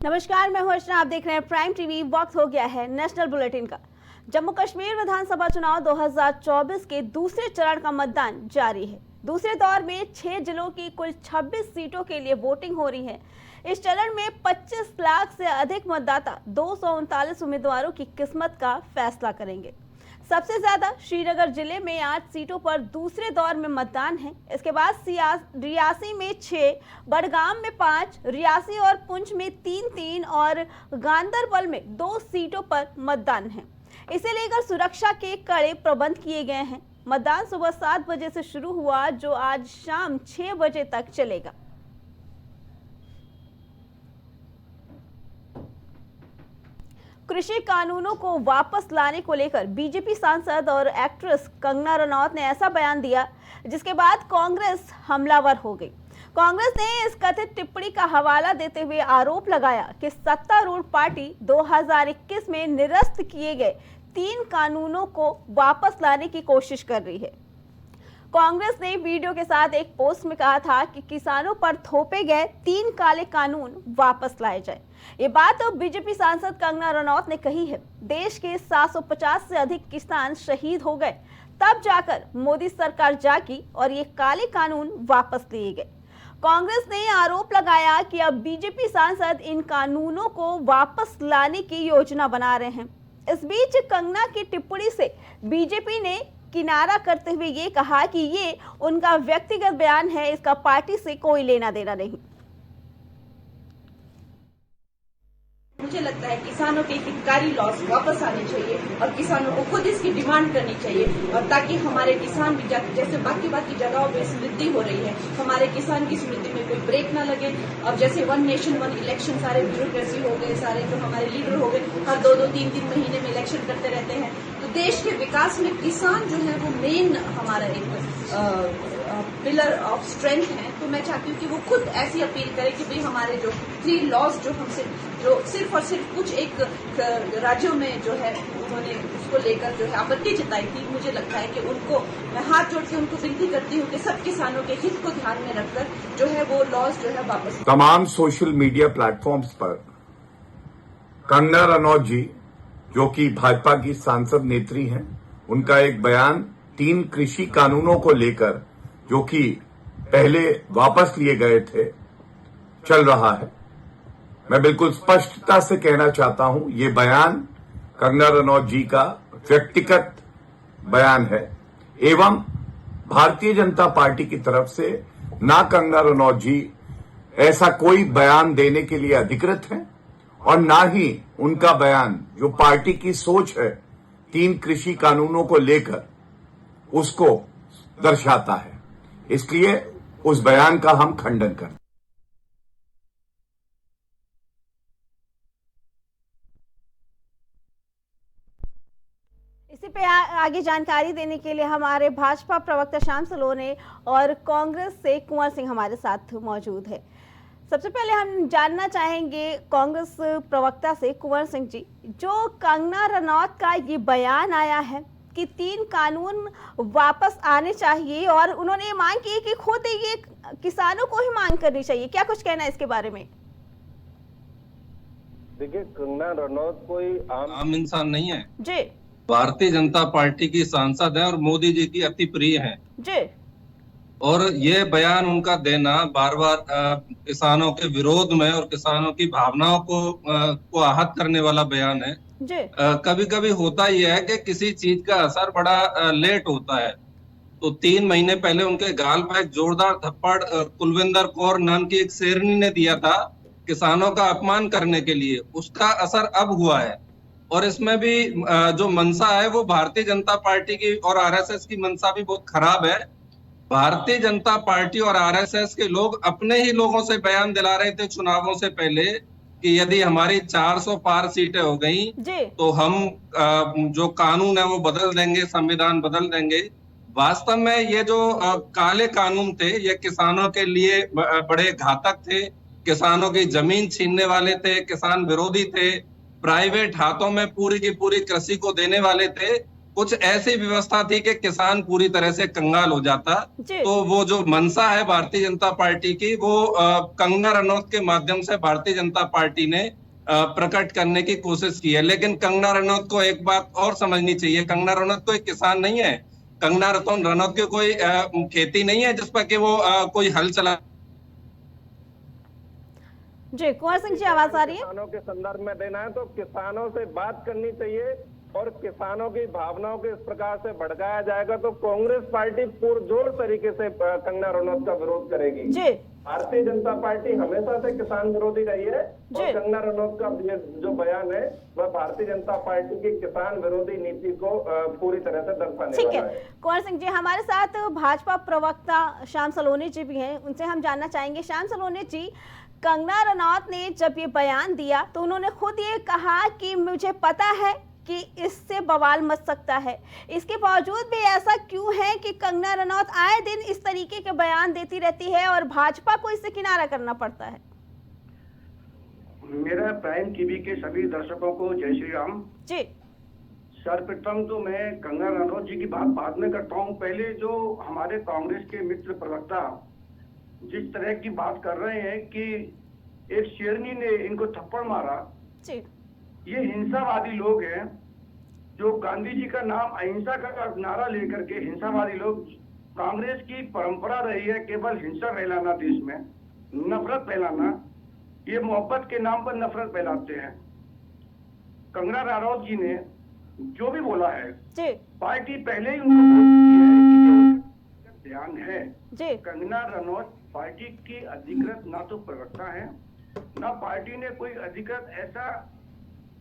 नमस्कार, मैं हूं अर्चना। आप देख रहे हैं प्राइम टीवी। वक्त हो गया है नेशनल बुलेटिन का। जम्मू कश्मीर विधानसभा चुनाव 2024 के दूसरे चरण का मतदान जारी है। दूसरे दौर में 6 जिलों की कुल 26 सीटों के लिए वोटिंग हो रही है। इस चरण में 25 लाख से अधिक मतदाता 239 उम्मीदवारों की किस्मत का फैसला करेंगे। सबसे ज्यादा श्रीनगर जिले में 8 सीटों पर दूसरे दौर में मतदान है। इसके बाद रियासी में 6, बडगाम में 5, रियासी और पुंछ में 3-3 और गांदरबल में 2 सीटों पर मतदान है। इसे लेकर सुरक्षा के कड़े प्रबंध किए गए हैं। मतदान सुबह 7 बजे से शुरू हुआ, जो आज शाम 6 बजे तक चलेगा। कृषि कानूनों को वापस लाने को लेकर बीजेपी सांसद और एक्ट्रेस कंगना रनौत ने ऐसा बयान दिया, जिसके बाद कांग्रेस हमलावर हो गई। कांग्रेस ने इस कथित टिप्पणी का हवाला देते हुए आरोप लगाया कि सत्तारूढ़ पार्टी 2021 में निरस्त किए गए 3 कानूनों को वापस लाने की कोशिश कर रही है। कांग्रेस ने वीडियो के साथ एक पोस्ट में कहा था कि किसानों पर थोपे गए 3 काले कानून वापस लाए जाए। ये बात तो बीजेपी सांसद कंगना रनौत ने कही है। देश के 750 से अधिक किसान शहीद हो गए, तब जाकर मोदी सरकार जागी और ये काले कानून वापस लिए गए। कांग्रेस ने आरोप लगाया कि अब बीजेपी सांसद इन कानूनों को वापस लाने की योजना बना रहे हैं। इस बीच कंगना की टिप्पणी से बीजेपी ने किनारा करते हुए ये कहा कि ये उनका व्यक्तिगत बयान है, इसका पार्टी से कोई लेना देना नहीं। मुझे लगता है किसानों के हितकारी लॉस वापस आने चाहिए और किसानों को खुद इसकी डिमांड करनी चाहिए, और ताकि हमारे किसान भी जैसे बाकी जगहों पे समृद्धि हो रही है, हमारे किसान की समृद्धि में कोई ब्रेक ना लगे। और जैसे 1 नेशन 1 इलेक्शन सारे ब्यूरोक्रेसी हो गए, सारे जो हमारे लीडर हो गए, हर 2-2, 3-3 महीने में इलेक्शन करते रहते हैं, तो देश के विकास में किसान जो है वो मेन हमारा एक पिलर ऑफ स्ट्रेंथ है। तो मैं चाहती हूँ कि वो खुद ऐसी अपील करे कि भाई हमारे जो 3 लॉज जो हमसे जो सिर्फ और सिर्फ कुछ एक राज्यों में जो है उन्होंने उसको लेकर जो है आपत्ति जताई थी, मुझे लगता है कि उनको मैं हाथ जोड़ के उनको विनती करती हूँ कि सब किसानों के हित को ध्यान में रखकर जो है वो लॉज जो है वापस। तमाम सोशल मीडिया प्लेटफॉर्म्स पर कंगना रनौत जी, जो कि भाजपा की सांसद नेत्री हैं, उनका एक बयान 3 कृषि कानूनों को लेकर, जो कि पहले वापस लिए गए थे, चल रहा है। मैं बिल्कुल स्पष्टता से कहना चाहता हूं, ये बयान कंगना रनौत जी का व्यक्तिगत बयान है एवं भारतीय जनता पार्टी की तरफ से ना कंगना रनौत जी ऐसा कोई बयान देने के लिए अधिकृत हैं और ना ही उनका बयान जो पार्टी की सोच है 3 कृषि कानूनों को लेकर उसको दर्शाता है। इसलिए उस बयान का हम खंडन करते हैं। इसी पे आगे जानकारी देने के लिए हमारे भाजपा प्रवक्ता श्याम सलोने और कांग्रेस से कुंवर सिंह हमारे साथ मौजूद है। सबसे पहले हम जानना चाहेंगे कांग्रेस प्रवक्ता से, कुंवर सिंह जी, जो कंगना रनौत का ये बयान आया है कि 3 कानून वापस आने चाहिए और उन्होंने ये मांग की है कि खुद ये किसानों को ही मांग करनी चाहिए, क्या कुछ कहना है इसके बारे में? देखिए, कंगना रनौत कोई आम इंसान नहीं है जी, भारतीय जनता पार्टी की सांसद है और मोदी जी की अति प्रिय है जी। और ये बयान उनका देना बार बार किसानों के विरोध में और किसानों की भावनाओं को आहत करने वाला बयान है। कभी कभी होता यह है कि किसी चीज का असर बड़ा लेट होता है। तो 3 महीने पहले उनके गाल पर एक जोरदार थप्पड़ कुलविंदर कौर नाम की एक शेरनी ने दिया था किसानों का अपमान करने के लिए, उसका असर अब हुआ है। और इसमें भी जो मंशा है वो भारतीय जनता पार्टी की और आरएसएस की मंशा भी बहुत खराब है। भारतीय जनता पार्टी और आरएसएस के लोग अपने ही लोगों से बयान दिला रहे थे चुनावों से पहले कि यदि हमारी 400 पार सीटें हो गई तो हम जो कानून है वो बदल देंगे, संविधान बदल देंगे। वास्तव में ये जो काले कानून थे ये किसानों के लिए बड़े घातक थे, किसानों की जमीन छीनने वाले थे, किसान विरोधी थे, प्राइवेट हाथों में पूरी की पूरी कृषि को देने वाले थे। कुछ ऐसी व्यवस्था थी कि किसान पूरी तरह से कंगाल हो जाता। तो वो जो मंशा है भारतीय जनता पार्टी की, वो कंगना रनौत के माध्यम से भारतीय जनता पार्टी ने प्रकट करने की कोशिश की है। लेकिन कंगना रनौत को एक बात और समझनी चाहिए, कंगना रनौत कोई किसान नहीं है। कंगना रनौत की कोई खेती नहीं है जिस पर कि वो कोई हल चला। जी कुंवर सिंह जी, आवाज आ रही है? किसानों के संदर्भ में देना है तो किसानों से बात करनी चाहिए, और किसानों की भावनाओं को इस प्रकार से भड़काया जाएगा तो कांग्रेस पार्टी पुरजोर तरीके से कंगना रनौत का विरोध करेगी। जी भारतीय जनता पार्टी हमेशा से किसान विरोधी रही है, और कंगना रनौत का जो बयान है वह भारतीय जनता पार्टी की किसान विरोधी नीति को पूरी तरह से दर्शाने ठीक वाला है। कुंवर सिंह जी, हमारे साथ भाजपा प्रवक्ता श्याम सलोनी जी भी हैं, उनसे हम जानना चाहेंगे। श्याम सलोनी जी, कंगना रनौत ने जब ये बयान दिया तो उन्होंने खुद ये कहा कि मुझे पता है कि इससे बवाल मच सकता है, इसके बावजूद भी ऐसा क्यों है कि कंगना रनौत आए दिन इस तरीके के बयान देती रहती है और भाजपा को इससे किनारा करना पड़ता है? मेरा प्राइम टीवी के सभी दर्शकों को जय श्री राम जी। सर्वप्रथम तो मैं कंगना रनौत जी की बात बाद में करता हूँ। पहले जो हमारे कांग्रेस के मित्र प्रवक्ता जिस तरह की बात कर रहे हैं कि एक शेरनी ने इनको थप्पड़ मारा जी। ये हिंसावादी लोग हैं, जो गांधी जी का नाम अहिंसा का नारा लेकर के हिंसावादी लोग, कांग्रेस की परंपरा रही है केवल हिंसा फैलाना, देश में नफरत फैलाना, ये मोहब्बत के नाम पर नफरत फैलाते हैं। कंगना रनौत जी ने जो भी बोला है जी। पार्टी पहले ही उनको बोल चुकी है कि ध्यान है जी। कंगना रनौत पार्टी की अधिकृत ना तो प्रवक्ता है, ना पार्टी ने कोई अधिकृत ऐसा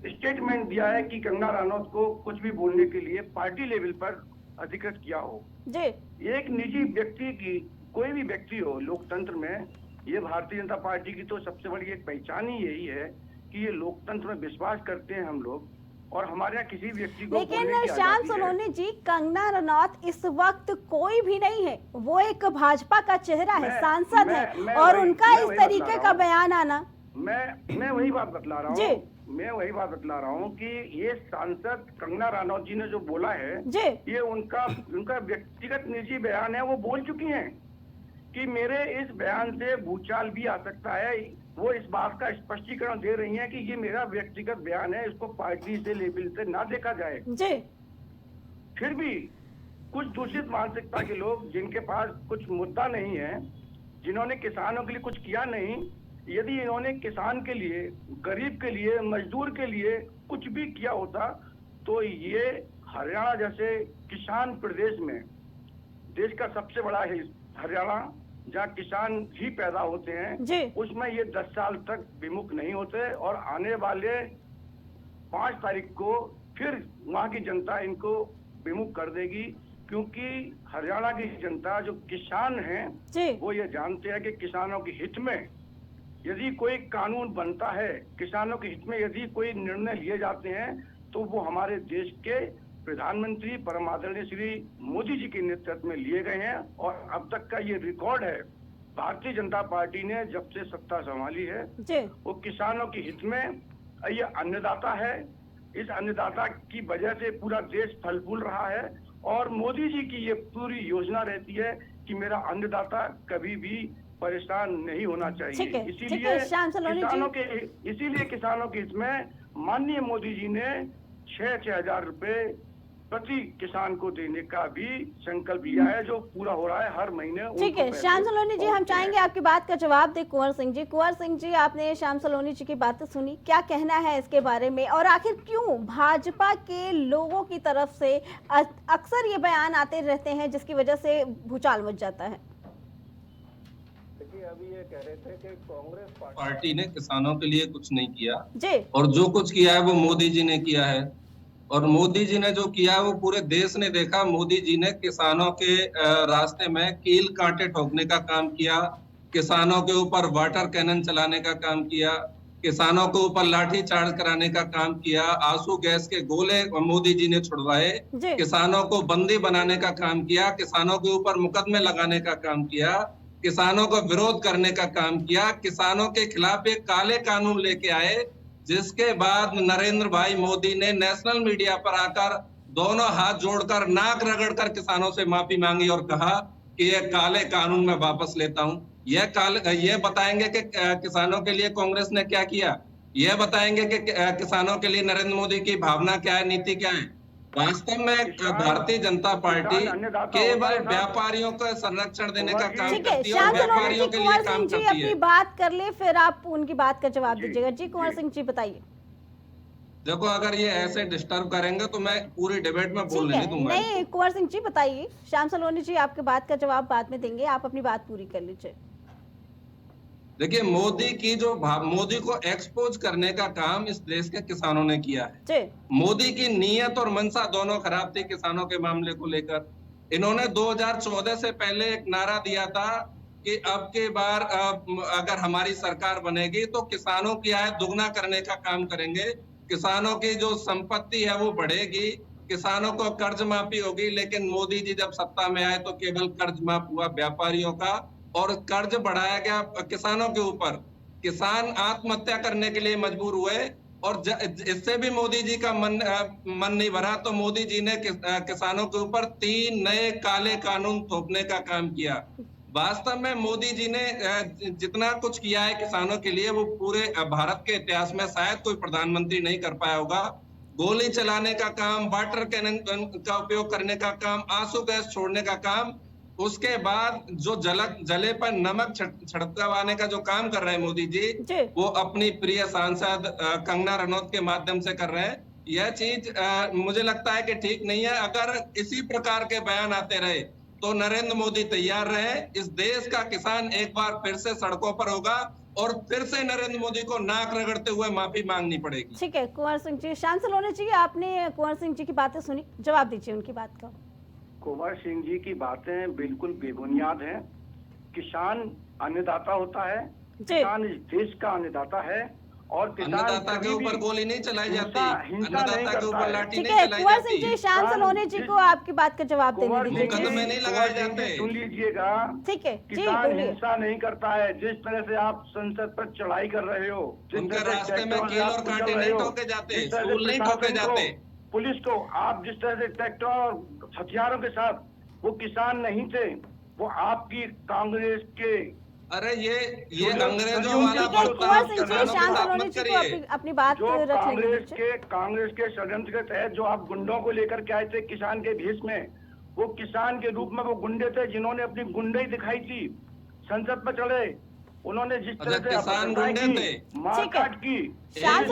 स्टेटमेंट दिया है कि कंगना रनौत को कुछ भी बोलने के लिए पार्टी लेवल पर अधिकृत किया हो। जी। एक निजी व्यक्ति की, कोई भी व्यक्ति हो लोकतंत्र में, ये भारतीय जनता पार्टी की तो सबसे बड़ी एक पहचान ही यही है कि ये लोकतंत्र में विश्वास करते हैं हम लोग, और हमारे यहाँ किसी व्यक्ति को लेकिन श्याम सलोनी जी, कंगना रनौत इस वक्त कोई भी नहीं है, वो एक भाजपा का चेहरा है, सांसद है, और उनका इस तरीके का बयान आना, मैं वही बात बतला रहा हूँ। मैं वही बात बतला रहा हूँ कि ये सांसद कंगना रनौत जी ने जो बोला है ये उनका व्यक्तिगत निजी बयान है। वो बोल चुकी हैं कि मेरे इस बयान से भूचाल भी आ सकता है। वो इस बात का स्पष्टीकरण दे रही हैं कि ये मेरा व्यक्तिगत बयान है, इसको पार्टी से लेवल से ना देखा जाए। जी। फिर भी कुछ दूषित मानसिकता के लोग जिनके पास कुछ मुद्दा नहीं है, जिन्होंने किसानों के लिए कुछ किया नहीं, यदि इन्होंने किसान के लिए, गरीब के लिए, मजदूर के लिए कुछ भी किया होता तो ये हरियाणा जैसे किसान प्रदेश में, देश का सबसे बड़ा है हरियाणा, जहाँ किसान ही पैदा होते हैं, उसमें ये 10 साल तक विमुख नहीं होते, और आने वाले 5 तारीख को फिर वहाँ की जनता इनको विमुख कर देगी, क्योंकि हरियाणा की जनता जो किसान हैं वो ये जानते हैं कि किसानों के हित में यदि कोई कानून बनता है, किसानों के हित में यदि कोई निर्णय लिए जाते हैं, तो वो हमारे देश के प्रधानमंत्री परम आदरणीय श्री मोदी जी के नेतृत्व में लिए गए हैं। और अब तक का ये रिकॉर्ड है, भारतीय जनता पार्टी ने जब से सत्ता संभाली है वो किसानों के हित में, ये अन्नदाता है, इस अन्नदाता की वजह से पूरा देश फल फूल रहा है, और मोदी जी की ये पूरी योजना रहती है कि मेरा अन्नदाता कभी भी परेशान नहीं होना चाहिए। इसीलिए किसानों के हित में माननीय मोदी जी ने 6-6 हजार रुपए प्रति किसान को देने का भी संकल्प लिया है, जो पूरा हो रहा है हर महीने। ठीक है श्याम सलोनी जी, हम चाहेंगे आपकी बात का जवाब दे कुंवर सिंह जी। कुंवर सिंह जी, आपने श्याम सलोनी जी की बातें सुनी, क्या कहना है इसके बारे में, और आखिर क्यों भाजपा के लोगों की तरफ से अक्सर ये बयान आते रहते हैं जिसकी वजह से भूचाल मच जाता है? अभी ये कह रहे थे कि कांग्रेस पार्टी ने किसानों के लिए कुछ नहीं किया जी, और जो कुछ किया है वो मोदी जी ने किया है, और मोदी जी ने जो किया है वो पूरे देश ने देखा। मोदी जी ने किसानों के रास्ते में कील कांटे ठोकने का काम किया, किसानों के ऊपर वाटर कैनन चलाने का काम किया, किसानों के ऊपर लाठी चार्ज कराने का काम किया, आंसू गैस के गोले मोदी जी ने छुड़वाए, किसानों को बंदी बनाने का काम किया, किसानों के ऊपर मुकदमे लगाने का काम किया, किसानों को विरोध करने का काम किया, किसानों के खिलाफ एक काले कानून लेके आए, जिसके बाद नरेंद्र भाई मोदी ने नेशनल मीडिया पर आकर दोनों हाथ जोड़कर नाक रगड़कर किसानों से माफी मांगी और कहा कि ये काले कानून मैं वापस लेता हूं। ये बताएंगे कि किसानों के लिए कांग्रेस ने क्या किया, यह बताएंगे कि किसानों के लिए नरेंद्र मोदी की भावना क्या है, नीति क्या है। वास्तव में भारतीय जनता पार्टी केवल व्यापारियों को संरक्षण देने का काम ठीक है। करती है और श्याम सलोनी जी, व्यापारियों के लिए कुंवर काम सिंह जी करती है। अपनी बात कर ले, फिर आप उनकी बात का जवाब दीजिएगा। जी कुंवर सिंह जी बताइए। देखो, अगर ये ऐसे डिस्टर्ब करेंगे तो मैं पूरी डिबेट में बोलने नहीं दूंगा। नहीं कुंवर सिंह जी बताइए। श्याम सलोनी जी आपके बात का जवाब बाद में देंगे, आप अपनी बात पूरी कर लीजिए। देखिए, मोदी को एक्सपोज करने का काम इस देश के किसानों ने किया है। मोदी की नीयत और मंशा दोनों खराब थी किसानों के मामले को लेकर। इन्होंने 2014 से पहले एक नारा दिया था कि अब के बार अगर हमारी सरकार बनेगी तो किसानों की आय दुगना करने का काम करेंगे, किसानों की जो संपत्ति है वो बढ़ेगी, किसानों को कर्ज माफी होगी। लेकिन मोदी जी जब सत्ता में आए तो केवल कर्ज माफ हुआ व्यापारियों का और कर्ज बढ़ाया गया किसानों के ऊपर। किसान आत्महत्या करने के लिए मजबूर हुए और इससे भी मोदी जी का मन नहीं भरा तो मोदी जी ने किसानों के ऊपर 3 नए काले कानून थोपने का काम किया। वास्तव में मोदी जी ने जितना कुछ किया है किसानों के लिए वो पूरे भारत के इतिहास में शायद कोई प्रधानमंत्री नहीं कर पाया होगा। गोली चलाने का काम, वाटर कैनन का उपयोग करने का काम, आंसू गैस छोड़ने का काम, उसके बाद जो जले पर नमक छिड़कवाने का जो काम कर रहे हैं मोदी जी, वो अपनी प्रिय सांसद कंगना रनौत के माध्यम से कर रहे हैं। यह चीज मुझे लगता है कि ठीक नहीं है। अगर इसी प्रकार के बयान आते रहे तो नरेंद्र मोदी तैयार रहे, इस देश का किसान एक बार फिर से सड़कों पर होगा और फिर से नरेंद्र मोदी को नाक रगड़ते हुए माफी मांगनी पड़ेगी। ठीक है कुंवर सिंह जी। श्याम सलोनी जी आपने कुंवर सिंह जी की बातें सुनी, जवाब दीजिए उनकी बात का। कुंवर सिंह जी की बातें बिल्कुल बेबुनियाद हैं। किसान अन्नदाता होता है, किसान इस देश का अन्नदाता है और अन्नदाता के ऊपर गोली नहीं चलाई जाती, अन्नदाता के ऊपर लाठी नहीं चलाई कुंवर जाती। सिंह जी श्याम सलोनी जी को आपकी बात का जवाब देने दीजिए। मुकदमे नहीं लगाए जाते। सुन लीजिएगा, ठीक है जी किसान बोलिए। हिंसा नहीं करता है। जिस तरह से आप संसद पर चढ़ाई कर रहे हो, उनके रास्ते में कील और कांटे नहीं ठोके जाते, स्टूल नहीं ठोके जाते। पुलिस को आप जिस तरह से ट्रैक्टर और हथियारों के साथ, वो किसान नहीं थे, वो आपकी कांग्रेस के। अरे ये अंग्रेजों वाला कुंवर सिंह जी श्याम सलोनी जी को अपनी बात रख लीजिए। कांग्रेस के षड्यंत्र के तहत जो आप गुंडों को लेकर के आए थे किसान के भेष में, वो किसान के रूप में वो गुंडे थे जिन्होंने अपनी गुंडई दिखाई थी। संसद पर चढ़े, उन्होंने जिस तरह से किसान गुंडे थे, मारकाट की। श्याम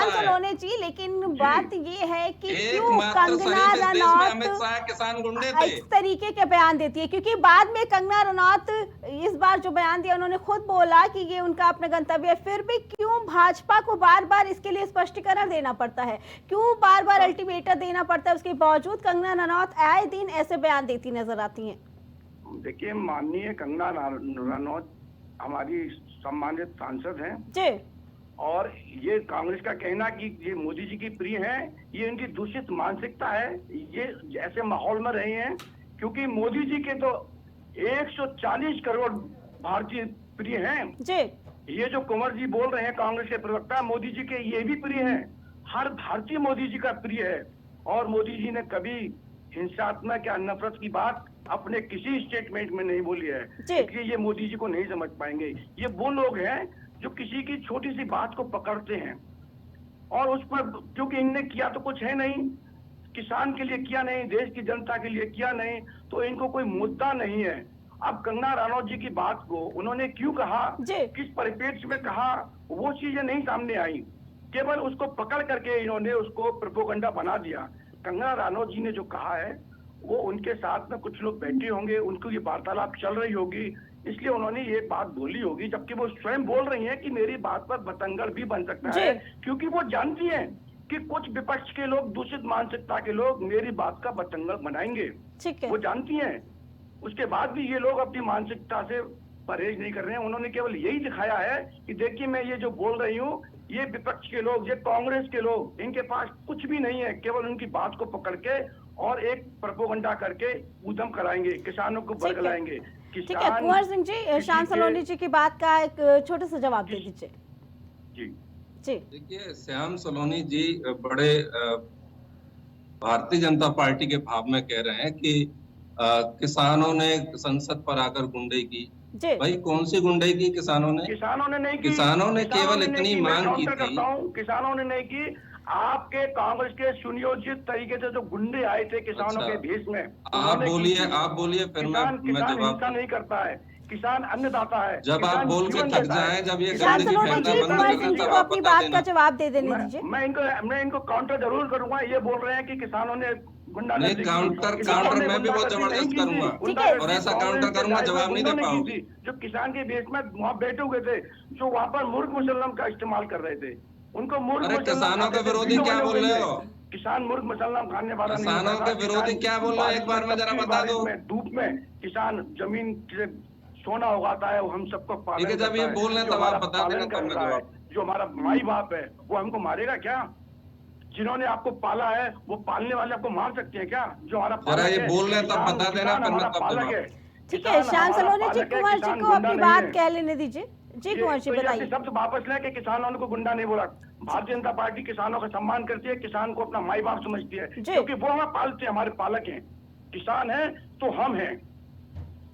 सलोनी जी लेकिन बात ये है कि क्यों कंगना रनौत किसान गुंडे थे इस तरीके के बयान देती है, क्योंकि बाद में कंगना रनौत इस बार जो बयान दिया उन्होंने खुद बोला कि ये उनका अपना गंतव्य है, फिर भी क्यों भाजपा को बार बार इसके लिए स्पष्टीकरण देना पड़ता है, क्यों बार बार अल्टीमेटम देना पड़ता है, उसके बावजूद कंगना रनौत आए दिन ऐसे बयान देती नजर आती है। देखिए, माननीय कंगना रनौत हमारी सम्मानित सांसद हैं जी, और ये कांग्रेस का कहना कि ये मोदी जी की प्रिय हैं, ये इनकी दूषित मानसिकता है। ये ऐसे माहौल में रहे हैं क्योंकि मोदी जी के तो 140 करोड़ भारतीय प्रिय हैं जी। ये जो कुंवर जी बोल रहे हैं कांग्रेस के प्रवक्ता, मोदी जी के ये भी प्रिय हैं। हर भारतीय मोदी जी का प्रिय है और मोदी जी ने कभी हिंसात्मक या नफरत की बात अपने किसी स्टेटमेंट में नहीं बोली है, इसलिए ये मोदी जी को नहीं समझ पाएंगे। ये वो लोग हैं जो किसी की छोटी सी बात को पकड़ते हैं और उस पर, क्योंकि इनने किया तो कुछ है नहीं, किसान के लिए किया नहीं, देश की जनता के लिए किया नहीं, तो इनको कोई मुद्दा नहीं है। अब कंगना रनौत जी की बात को उन्होंने क्यों कहा, किस परिप्रेक्ष्य में कहा, वो चीजें नहीं सामने आई, केवल उसको पकड़ करके इन्होंने उसको प्रोपोगंडा बना दिया। कंगना रनौत जी ने जो कहा है वो उनके साथ में कुछ लोग बैठे होंगे, उनको ये वार्तालाप चल रही होगी, इसलिए उन्होंने ये बात बोली होगी, जबकि वो स्वयं बोल रही हैं कि मेरी बात पर बतंगड़ भी बन सकता है, क्योंकि वो जानती हैं कि कुछ विपक्ष के लोग, दूषित मानसिकता के लोग मेरी बात का बतंगड़ बनाएंगे, वो जानती हैं। उसके बाद भी ये लोग अपनी मानसिकता से परहेज नहीं कर रहे हैं। उन्होंने केवल यही दिखाया है कि देखिए मैं ये जो बोल रही हूँ, ये विपक्ष के लोग, ये कांग्रेस के लोग, इनके पास कुछ भी नहीं है, केवल उनकी बात को पकड़ के और एक प्रोपोगंडा करके उद्यम कराएंगे, किसानों को बरगलाएंगे। ठीक है कुंवर सिंह जी, श्याम सलोनी जी की बात का एक छोटा सा जवाब दे दीजिए। जी जी, देखिए, श्याम सलोनी जी बड़े भारतीय जनता पार्टी के भाव में कह रहे हैं कि किसानों ने संसद पर आकर गुंडई की। भाई कौन सी गुंडई की किसानों ने? किसानों ने नहीं की। किसानों ने केवल इतनी मांग की थी। किसानों ने नहीं की। आपके कांग्रेस के सुनियोजित तरीके से जो गुंडे आए थे किसानों के भेष में, आप बोलिए फिर मैं जवाब नहीं करता है। किसान अन्नदाता है। जब आप बोल के थक जाए, जब ये अपनी बात का जवाब दे देने दीजिए। मैं इनको काउंटर जरूर करूंगा। ये बोल रहे हैं कि किसानों ने गुंडा नहीं, काउंटर मैं भी बहुत जबरदस्त करूंगा और ऐसा काउंटर करूंगा, जवाब नहीं दे पाओगे। जो किसान के भेष में वहाँ बैठे हुए थे, जो वहाँ पर मुर्ग मुसल्लम का इस्तेमाल कर रहे थे, उनको मुर्ग किसानों के विरोधी क्या बोल रहे हो? किसान मुर्ग मुसल्लम खाने वाला नहीं। किसानों के विरोधी क्या बोल रहे हो? एक बार में जरा बता दो। धूप में किसान जमीन से सोना उगाता है, वो हम सबको पालन करता है। जब ये बोल रहे तब आप बता देना तब मैं जवाब। जो हमारा माई बाप है वो हमको मारेगा क्या? जिन्होंने आपको पाला है वो पालने वाले आपको मार सकते हैं क्या? जो हमारा ये बोल रहे हैं तब बता देना, फिर मैं तब जवाब। ठीक है, श्याम सलोनी जी, कुंवर जी को अपनी बात कह लेने दीजिए। जी कुंवर जी बताइए। शब्द वापस लें कि किसानों को गुंडा नहीं बोला। भारतीय जनता पार्टी किसानों का सम्मान करती है, किसान को अपना माई बाप समझती है, क्योंकि वो हमें पालते हैं, हमारे पालक हैं। किसान है तो हम हैं।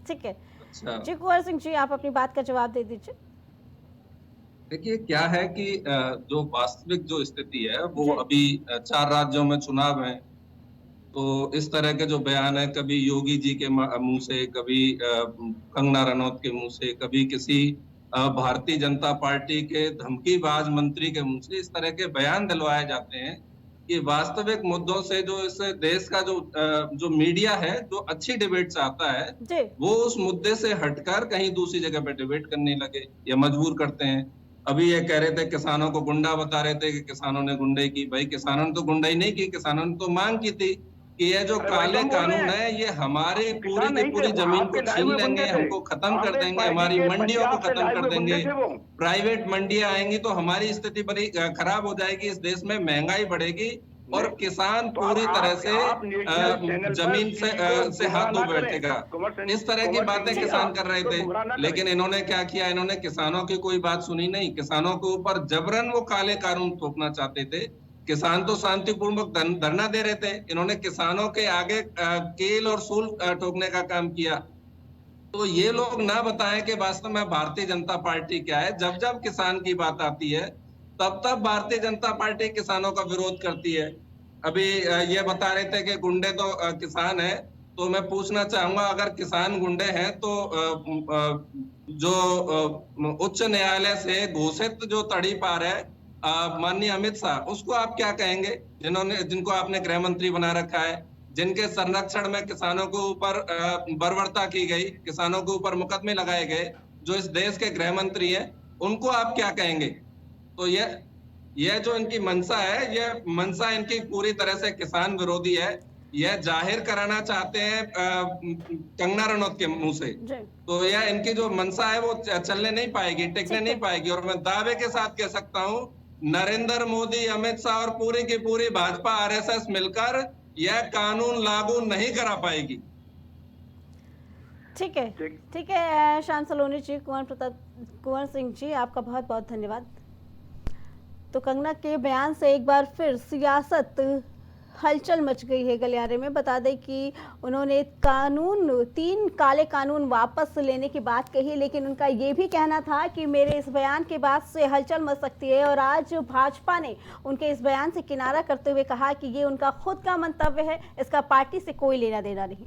ठीक है जी, कुंवर सिंह जी आप अपनी बात का जवाब दे दीजिए। देखिए क्या है कि जो वास्तविक जो स्थिति है वो अभी 4 राज्यों में चुनाव है, तो इस तरह के जो बयान है कभी योगी जी के मुंह से, कभी कंगना रनौत के मुंह से, कभी किसी भारतीय जनता पार्टी के धमकीबाज मंत्री के मुंह से इस तरह के बयान दिलवाए जाते हैं कि वास्तविक मुद्दों से जो इस देश का जो मीडिया है, जो अच्छी डिबेट चाहता है, वो उस मुद्दे से हटकर कहीं दूसरी जगह पे डिबेट करने लगे या मजबूर करते हैं। अभी ये कह रहे थे किसानों को गुंडा बता रहे थे कि किसानों ने गुंडाई की। भाई किसानों ने तो गुंडाई नहीं की, किसानों ने तो मांग की थी कि ये जो काले कानून है ये हमारी पूरी की पूरी जमीन को छीन लेंगे, हमको खत्म कर देंगे, हमारी मंडियों को खत्म कर देंगे, प्राइवेट मंडियां आएंगी तो हमारी स्थिति बड़ी खराब हो जाएगी, इस देश में महंगाई बढ़ेगी और किसान पूरी तरह से जमीन से हाथ धो बैठेगा। इस तरह की बातें किसान कर रहे थे, लेकिन इन्होंने क्या किया? इन्होंने किसानों की कोई बात सुनी नहीं। किसानों के ऊपर जबरन वो काले कानून थोपना चाहते थे। किसान तो शांतिपूर्वक धरना दे रहे थे, इन्होंने किसानों के आगे कील और सूल ठोकने का काम किया। तो ये लोग ना बताएं कि वास्तव में भारतीय जनता पार्टी क्या है। जब जब किसान की बात आती है तब तब भारतीय जनता पार्टी किसानों का विरोध करती है। अभी ये बता रहे थे कि गुंडे तो किसान है, तो मैं पूछना चाहूंगा अगर किसान गुंडे हैं तो जो उच्च न्यायालय से घोषित जो तड़ीपार है माननीय अमित शाह, उसको आप क्या कहेंगे? जिनको आपने गृह मंत्री बना रखा है, जिनके संरक्षण में किसानों के ऊपर बर्बरता की गई, किसानों के ऊपर मुकदमे लगाए गए, जो इस देश के गृह मंत्री हैं, उनको आप क्या कहेंगे? तो यह जो इनकी मंशा है, यह मंशा इनकी पूरी तरह से किसान विरोधी है। यह जाहिर कराना चाहते हैं कंगना रनौत के मुंह से, तो यह इनकी जो मंशा है वो चलने नहीं पाएगी, टिकने नहीं पाएगी। और मैं दावे के साथ कह सकता हूं नरेंद्र मोदी, अमित शाह और पूरी की पूरी भाजपा आरएसएस मिलकर यह कानून लागू नहीं करा पाएगी। ठीक है श्याम सलोनी जी, कुंवर सिंह जी आपका बहुत बहुत धन्यवाद। तो कंगना के बयान से एक बार फिर सियासत हलचल मच गई है गलियारे में। बता दें कि उन्होंने 3 काले कानून वापस लेने की बात कही, लेकिन उनका ये भी कहना था कि मेरे इस बयान के बाद से हलचल मच सकती है। और आज भाजपा ने उनके इस बयान से किनारा करते हुए कहा कि ये उनका खुद का मंतव्य है, इसका पार्टी से कोई लेना देना नहीं।